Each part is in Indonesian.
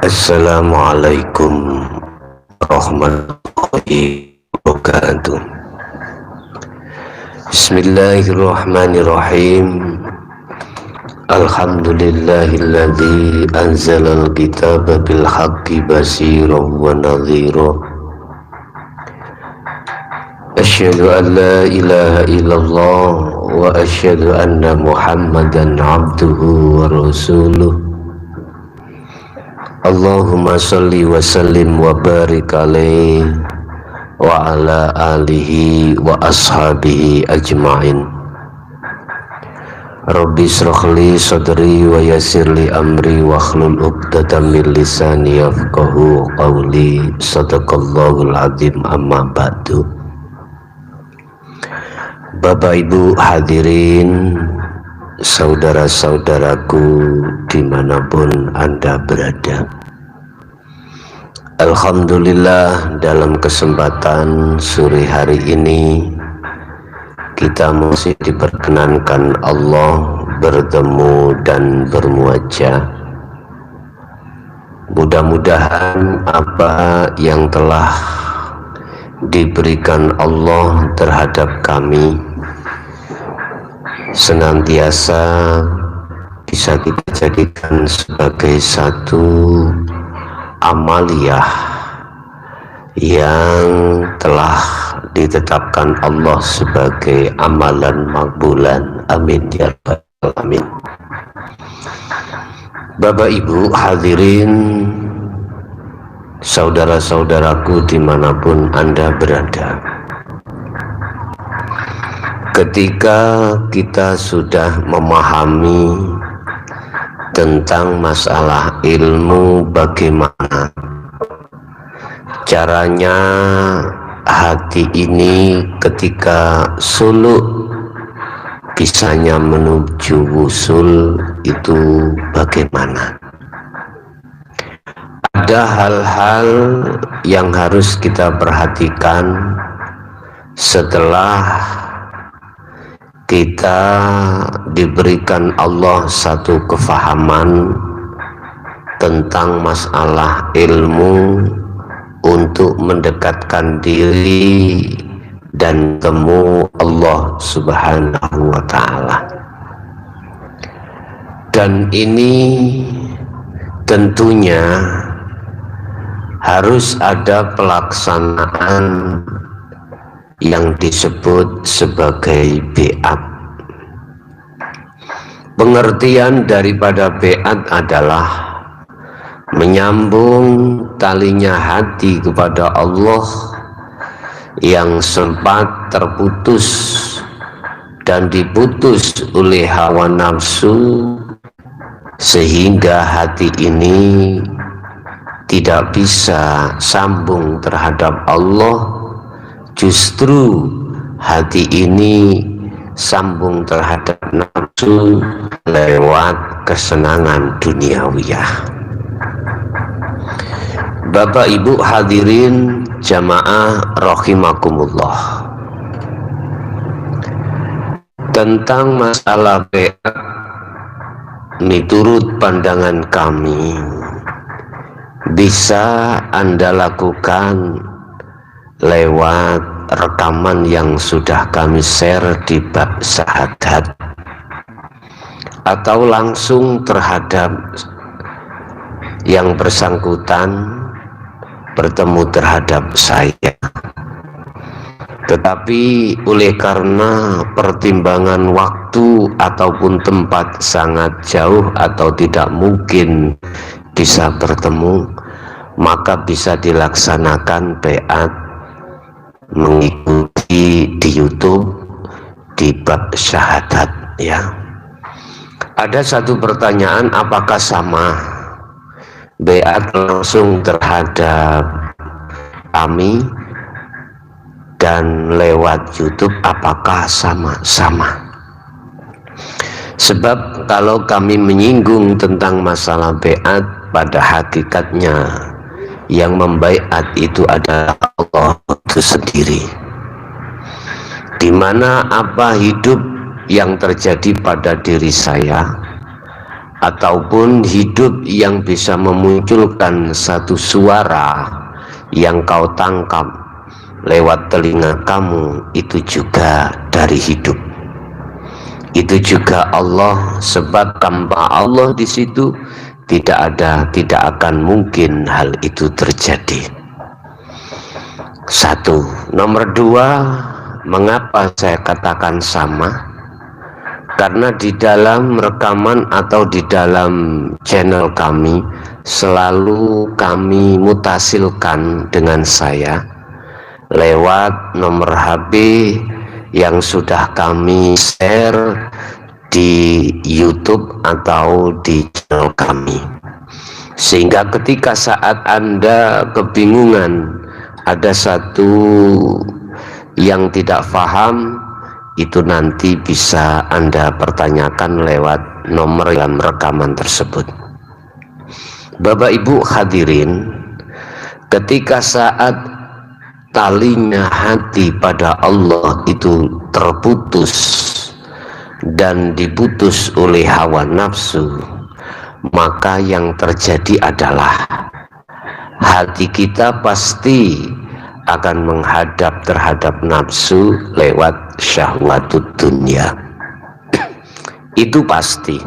Assalamualaikum warahmatullahi wabarakatuh. Bismillahirrahmanirrahim. Alhamdulillahilladzi anzalal kitaba bil haqqi basiran wa nadhira. Asyhadu an la ilaha illallah wa asyhadu anna Muhammadan abduhu wa rasuluh. Allahumma salli wa sallim wa barik alaihi wa ala alihi wa ashabihi ajma'in. Rabbi shrahli sadri wa yassirli amri wa hlul 'uqdatam min lisani yafqahu qawli. Shadaqallahul azim. Amma ba'du. Bapak Ibu hadirin, saudara-saudaraku dimanapun Anda berada, alhamdulillah dalam kesempatan sore hari ini kita masih diperkenankan Allah bertemu dan bermuajah. Mudah-mudahan apa yang telah diberikan Allah terhadap kami senantiasa bisa kita jadikan sebagai satu amaliyah yang telah ditetapkan Allah sebagai amalan makbulan. Amin ya rabbal alamin. Bapak Ibu hadirin, saudara-saudaraku dimanapun Anda berada, ketika kita sudah memahami tentang masalah ilmu, bagaimana caranya hati ini ketika suluk bisanya menuju wusul, itu bagaimana? Ada hal-hal yang harus kita perhatikan setelah kita diberikan Allah satu kefahaman tentang masalah ilmu untuk mendekatkan diri dan temu Allah Subhanahu wa ta'ala. Dan ini tentunya harus ada pelaksanaan yang disebut sebagai bi'at. Pengertian daripada bi'at adalah menyambung talinya hati kepada Allah yang sempat terputus dan diputus oleh hawa nafsu, sehingga hati ini tidak bisa sambung terhadap Allah. Justru hati ini sambung terhadap nafsu lewat kesenangan duniawiyah. Bapak Ibu hadirin jamaah rahimakumullah, tentang masalah bi'at miturut pandangan kami bisa Anda lakukan lewat rekaman yang sudah kami share di bab syahadat, atau langsung terhadap yang bersangkutan bertemu terhadap saya. Tetapi oleh karena pertimbangan waktu ataupun tempat sangat jauh atau tidak mungkin bisa bertemu, maka bisa dilaksanakan bi'at mengikuti di YouTube di bab syahadat ya. Ada satu pertanyaan, apakah sama bi'at langsung terhadap kami dan lewat YouTube, apakah sama? Sebab kalau kami menyinggung tentang masalah bi'at, pada hakikatnya yang membaiat itu adalah Allah itu sendiri, di mana apa hidup yang terjadi pada diri saya ataupun hidup yang bisa memunculkan satu suara yang kau tangkap lewat telinga kamu, itu juga dari hidup. Itu juga Allah, sebab tanpa Allah di situ tidak akan mungkin hal itu terjadi. Satu. Nomor dua, mengapa saya katakan sama? Karena di dalam rekaman atau di dalam channel kami selalu kami mutasilkan dengan saya lewat nomor HP yang sudah kami share di YouTube atau di channel kami, sehingga ketika saat Anda kebingungan, ada satu yang tidak paham, itu nanti bisa Anda pertanyakan lewat nomor dalam rekaman tersebut. Bapak Ibu hadirin, ketika saat talinya hati pada Allah itu terputus dan diputus oleh hawa nafsu, maka yang terjadi adalah hati kita pasti akan menghadap terhadap nafsu lewat syahwatud dunia. Itu pasti.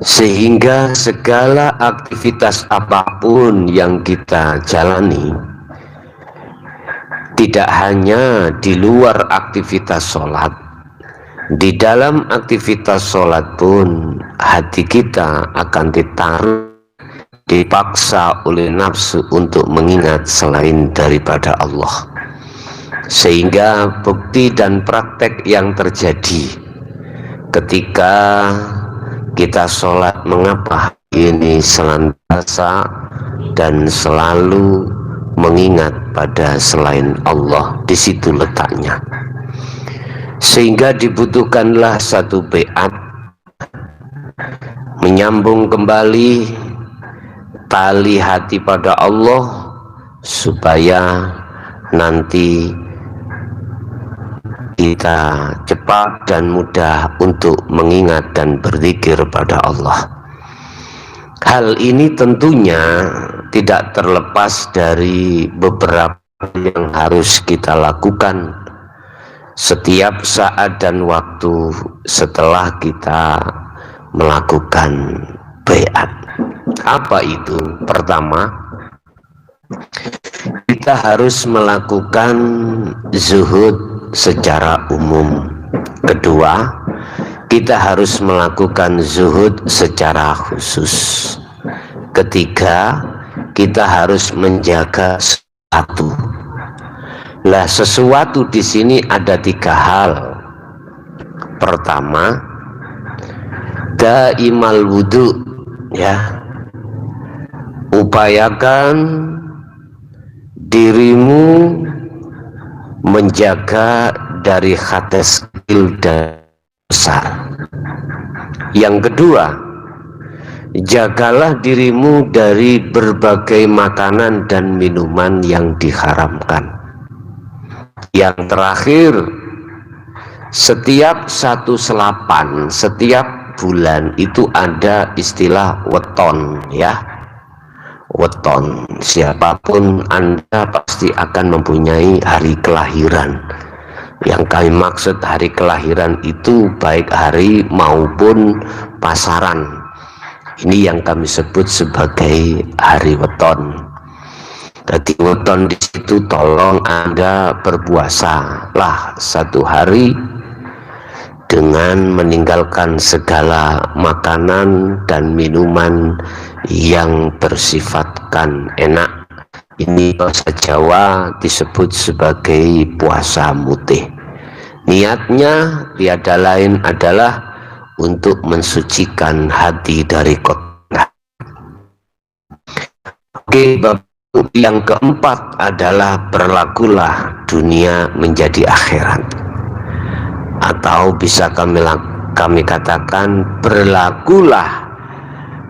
Sehingga segala aktivitas apapun yang kita jalani, tidak hanya di luar aktivitas sholat, di dalam aktivitas sholat pun hati kita akan dipaksa oleh nafsu untuk mengingat selain daripada Allah. Sehingga bukti dan praktek yang terjadi ketika kita sholat, mengapa ini senantiasa dan selalu mengingat pada selain Allah, di situ letaknya. Sehingga dibutuhkanlah satu beat, menyambung kembali tali hati pada Allah, supaya nanti kita cepat dan mudah untuk mengingat dan berzikir pada Allah. Hal ini tentunya tidak terlepas dari beberapa yang harus kita lakukan setiap saat dan waktu setelah kita melakukan baiat. Apa itu? Pertama, kita harus melakukan zuhud secara umum. Kedua, kita harus melakukan zuhud secara khusus. Ketiga, kita harus menjaga sesuatu. Lah, sesuatu di sini ada tiga hal. Pertama, daimal wudu, ya. Upayakan dirimu menjaga dari hadas kecil dan besar. Yang kedua, jagalah dirimu dari berbagai makanan dan minuman yang diharamkan. Yang terakhir, setiap 1/8 setiap bulan itu ada istilah weton, ya. Weton, siapapun Anda pasti akan mempunyai hari kelahiran. Yang kami maksud hari kelahiran itu baik hari maupun pasaran. Ini yang kami sebut sebagai hari weton. Jadi weton di situ tolong Anda berpuasa lah 1 hari dengan meninggalkan segala makanan dan minuman yang bersifatkan enak. Ini bahasa Jawa disebut sebagai puasa mutih. Niatnya tiada lain adalah untuk mensucikan hati dari kotoran. Oke, yang keempat adalah berlakulah dunia menjadi akhirat, atau bisa kami katakan berlakulah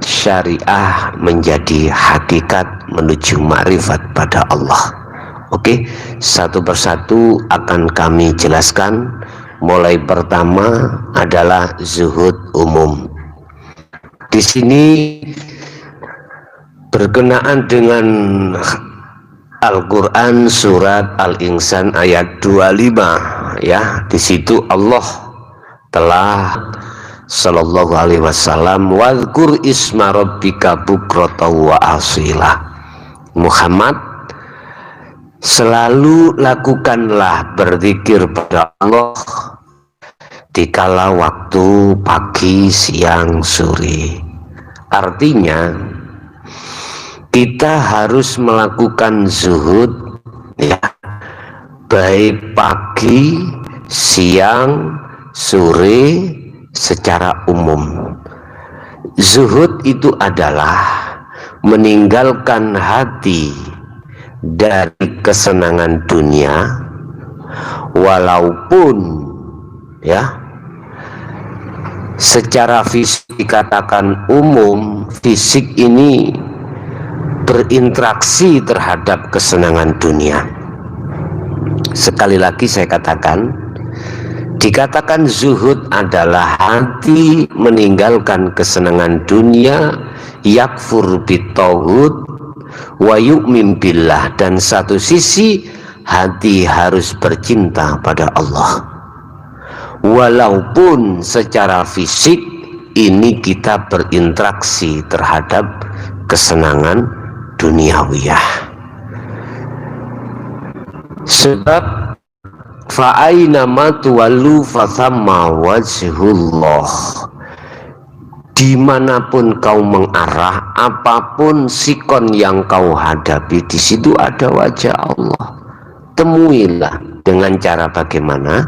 syariah menjadi hakikat menuju ma'rifat pada Allah. Oke, satu persatu akan kami jelaskan Mulai pertama adalah zuhud umum. Di sini berkenaan dengan Al-Quran surat Al-Insan ayat 25, ya. Di situ Allah telah sallallahu alaihi wasallam, wadhkur isma rabbika bukrata wa asila. Muhammad, selalu lakukanlah berzikir pada Allah dikala waktu pagi, siang, sore. Artinya kita harus melakukan zuhud, ya, baik pagi, siang, sore secara umum. Zuhud itu adalah meninggalkan hati dari kesenangan dunia, walaupun, ya, secara fisik dikatakan umum, fisik ini berinteraksi terhadap kesenangan dunia. Sekali lagi saya katakan, dikatakan zuhud adalah hati meninggalkan kesenangan dunia, yakfur bitauhid wa yu'min billah, dan satu sisi hati harus bercinta pada Allah. Walaupun secara fisik ini kita berinteraksi terhadap kesenangan duniawiyah. Sebab fa'aina ma tuwallu fathamma wajhullah. Dimanapun kau mengarah, apapun sikon yang kau hadapi, di situ ada wajah Allah. Temuilah dengan cara bagaimana?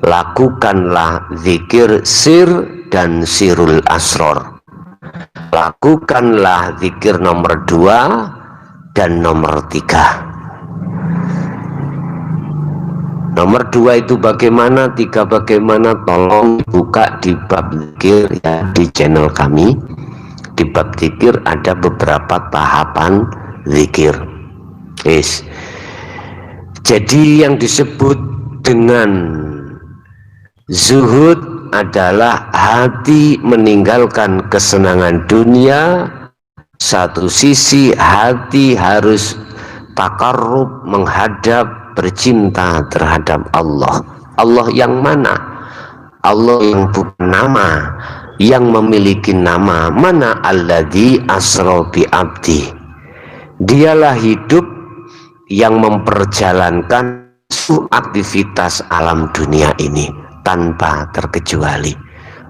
Lakukanlah zikir sir dan sirul asror. Lakukanlah zikir nomor 2 dan nomor 3. Nomor 2 itu bagaimana, 3 bagaimana, tolong buka di bab zikir, ya, di channel kami. Di bab zikir ada beberapa tahapan zikir. Yes. Jadi yang disebut dengan zuhud adalah hati meninggalkan kesenangan dunia. Satu sisi hati harus takarrub, menghadap, bercinta terhadap Allah. Allah yang mana? Allah yang bukan nama, yang memiliki nama. Mana alladzi asra bi abdi? Dialah hidup yang memperjalankan aktivitas alam dunia ini tanpa terkecuali.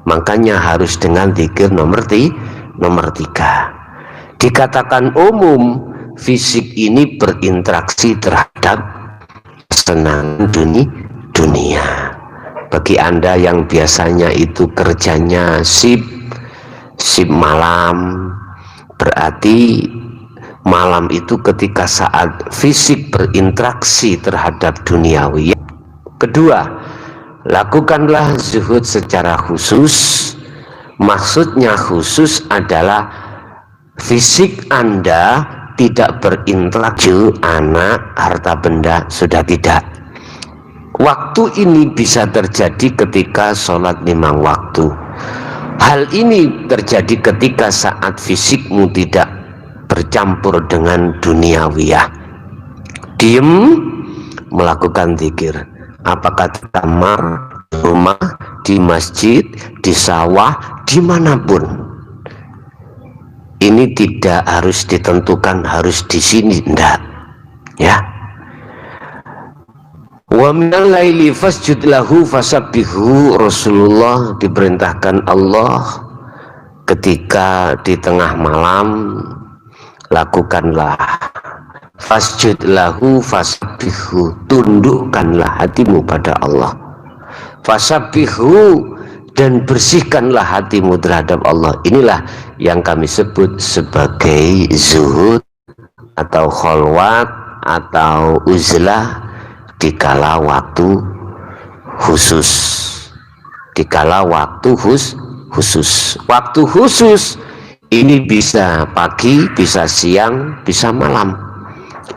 Makanya harus dengan zikir nomor 3. Dikatakan umum, fisik ini berinteraksi terhadap kesenangan dunia. Bagi Anda yang biasanya itu kerjanya sip malam, berarti malam itu ketika saat fisik berinteraksi terhadap duniawi. Kedua, lakukanlah zuhud secara khusus. Maksudnya khusus adalah fisik Anda tidak berinteraksi, anak, harta benda sudah tidak. Waktu ini bisa terjadi ketika sholat 5 waktu. Hal ini terjadi ketika saat fisikmu tidak bercampur dengan duniawiyah. Diem melakukan zikir. Apakah di kamar, di rumah, di masjid, di sawah, dimanapun. Ini tidak harus ditentukan harus di sini, enggak, ya. Wa minal laili fasjud lahu fasabbihu. Rasulullah diperintahkan Allah ketika di tengah malam, lakukanlah fasjud lahu fasabbihu, tundukkanlah hatimu pada Allah. Fasabbihu, dan bersihkanlah hatimu terhadap Allah. Inilah yang kami sebut sebagai zuhud atau kholwat atau uzlah dikala waktu khusus. Dikala waktu khusus. Waktu khusus ini bisa pagi, bisa siang, bisa malam.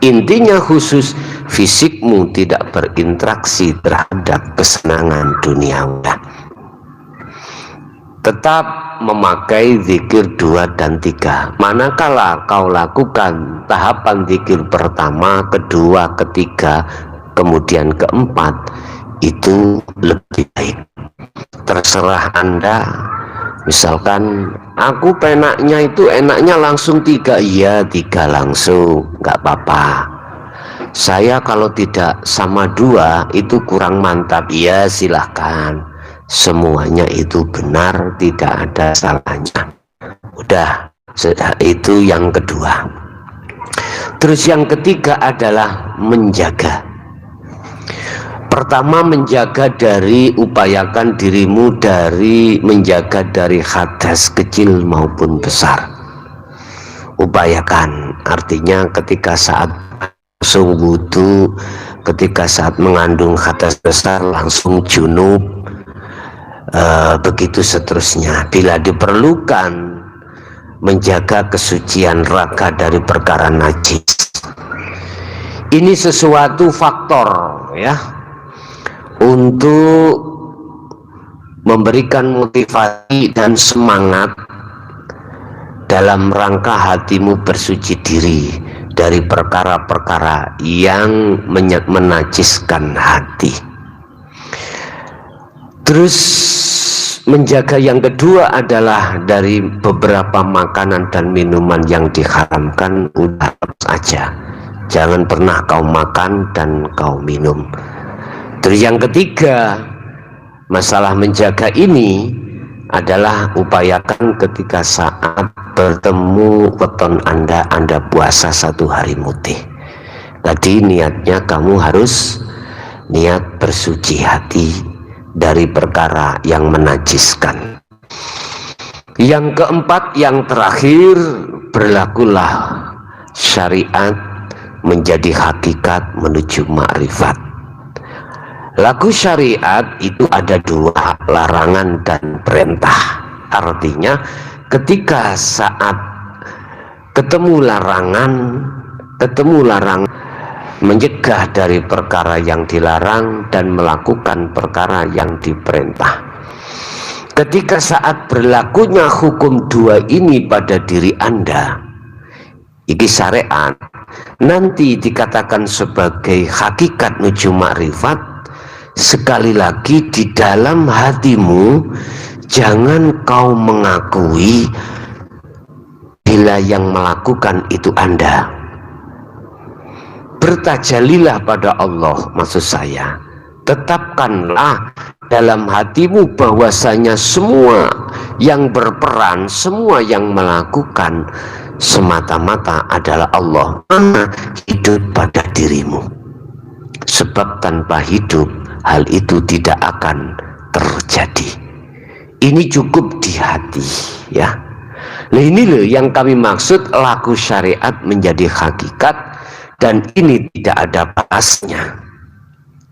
Intinya khusus fisikmu tidak berinteraksi terhadap kesenangan duniawi. Tetap memakai zikir 2 dan 3. Manakala kau lakukan tahapan zikir pertama, kedua, ketiga, kemudian keempat, itu lebih baik. Terserah Anda. Misalkan aku penaknya itu enaknya langsung 3, iya 3 langsung, nggak apa-apa. Saya kalau tidak sama 2 itu kurang mantap, iya silahkan. Semuanya itu benar, tidak ada salahnya. Udah, itu yang kedua. Terus yang ketiga adalah menjaga. Pertama, menjaga dari, upayakan dirimu dari menjaga dari hadas kecil maupun besar. Upayakan, artinya ketika saat langsung wudu, ketika saat mengandung hadas besar langsung junub, begitu seterusnya. Bila diperlukan, menjaga kesucian raga dari perkara najis. Ini sesuatu faktor ya untuk memberikan motivasi dan semangat dalam rangka hatimu bersuci diri dari perkara-perkara yang menajiskan hati. Terus menjaga yang kedua adalah dari beberapa makanan dan minuman yang diharamkan, udah saja, jangan pernah kau makan dan kau minum. Terus yang ketiga, masalah menjaga ini adalah upayakan ketika saat bertemu weton Anda puasa 1 hari mutih. Tadi niatnya kamu harus niat bersuci hati dari perkara yang menajiskan. Yang keempat, yang terakhir, berlakulah syariat menjadi hakikat menuju ma'rifat. Laku syariat itu ada 2, larangan dan perintah. Artinya ketika saat ketemu larangan mencegah dari perkara yang dilarang dan melakukan perkara yang diperintah. Ketika saat berlakunya hukum 2 ini pada diri Anda, ini syariat, nanti dikatakan sebagai hakikat menuju makrifat. Sekali lagi, di dalam hatimu jangan kau mengakui bila yang melakukan itu Anda. Bertajalilah pada Allah, maksud saya. Tetapkanlah dalam hatimu bahwasanya semua yang berperan, semua yang melakukan semata-mata adalah Allah. Hidup pada dirimu. Sebab tanpa hidup, hal itu tidak akan terjadi. Ini cukup di hati, ya. Nah, ini loh yang kami maksud laku syariat menjadi hakikat. Dan ini tidak ada batasnya.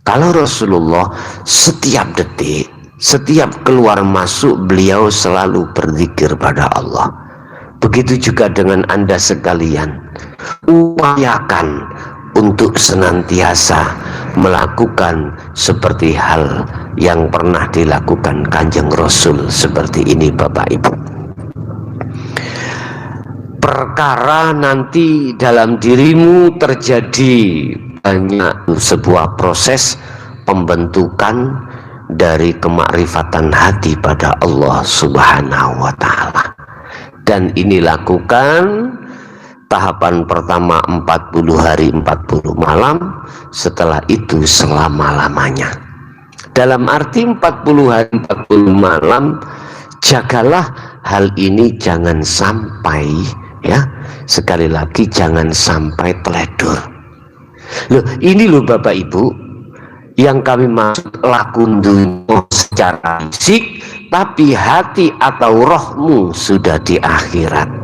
Kalau Rasulullah setiap detik, setiap keluar masuk, beliau selalu berzikir pada Allah. Begitu juga dengan Anda sekalian. Upayakan untuk senantiasa melakukan seperti hal yang pernah dilakukan Kanjeng Rasul seperti ini, Bapak Ibu. Perkara nanti dalam dirimu terjadi banyak sebuah proses pembentukan dari kemakrifatan hati pada Allah Subhanahu wa Ta'ala. Dan ini lakukan tahapan pertama 40 hari 40 malam, setelah itu selama-lamanya. Dalam arti 40 hari 40 malam, jagalah hal ini jangan sampai, ya, sekali lagi jangan sampai teledor. Loh, ini loh Bapak Ibu yang kami maksud lakundunyo secara fisik, tapi hati atau rohmu sudah di akhirat.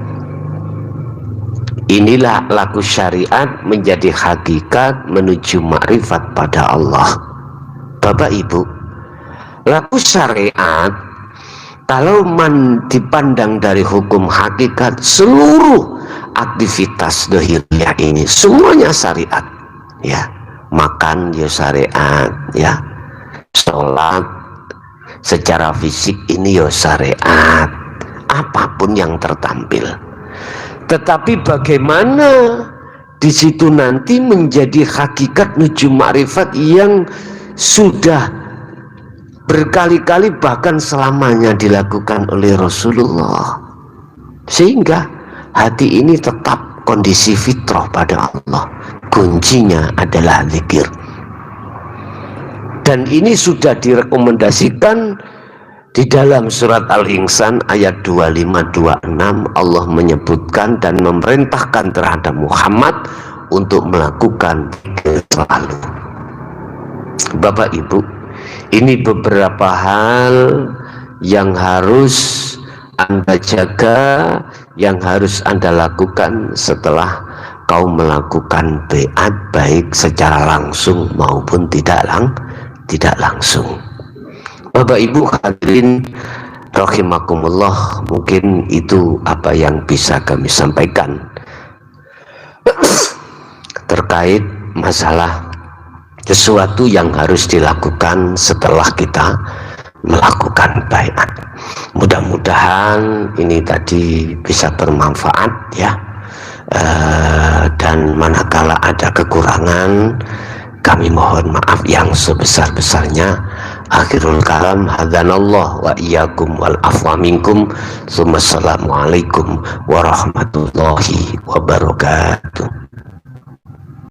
Inilah laku syariat menjadi hakikat menuju makrifat pada Allah. Bapak Ibu, laku syariat kalau dipandang dari hukum hakikat, seluruh aktivitas dohiriyah ini semuanya syariat, ya. makan ya syariat, ya, sholat secara fisik ini ya syariat, apapun yang tertampil. Tetapi bagaimana di situ nanti menjadi hakikat nujum ma'rifat yang sudah berkali-kali bahkan selamanya dilakukan oleh Rasulullah, sehingga hati ini tetap kondisi fitrah pada Allah. Kuncinya adalah zikir, dan ini sudah direkomendasikan di dalam surat Al-Insan ayat 25-26. Allah menyebutkan dan memerintahkan terhadap Muhammad untuk melakukan zikir selalu. Bapak Ibu, ini beberapa hal yang harus Anda jaga, yang harus Anda lakukan setelah kau melakukan beat, baik secara langsung maupun tidak langsung. Bapak Ibu hadirin rahimakumullah, mungkin itu apa yang bisa kami sampaikan terkait masalah sesuatu yang harus dilakukan setelah kita melakukan baiat. Mudah-mudahan ini tadi bisa bermanfaat, ya. Dan manakala ada kekurangan, kami mohon maaf yang sebesar-besarnya. Akhirul kalam, hadanallah wa iyyakum wal afwa minkum. Assalamualaikum warahmatullahi wabarakatuh.